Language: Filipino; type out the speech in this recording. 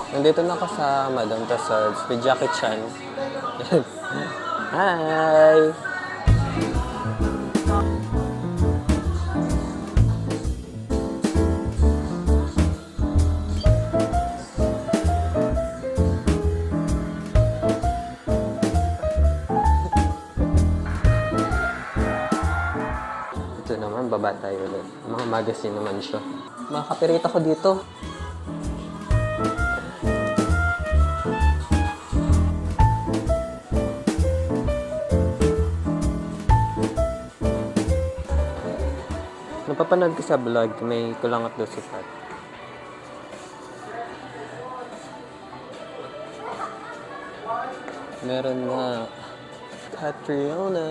Nandito na ako sa Madam Tussauds with Jackie Chan. Hi! Ito naman, baba tayo ulit. Mga magazine naman siya. Mga kapirita ko dito. Napapanood ko sa vlog, may kulangot daw sa part. Meron na Catriona.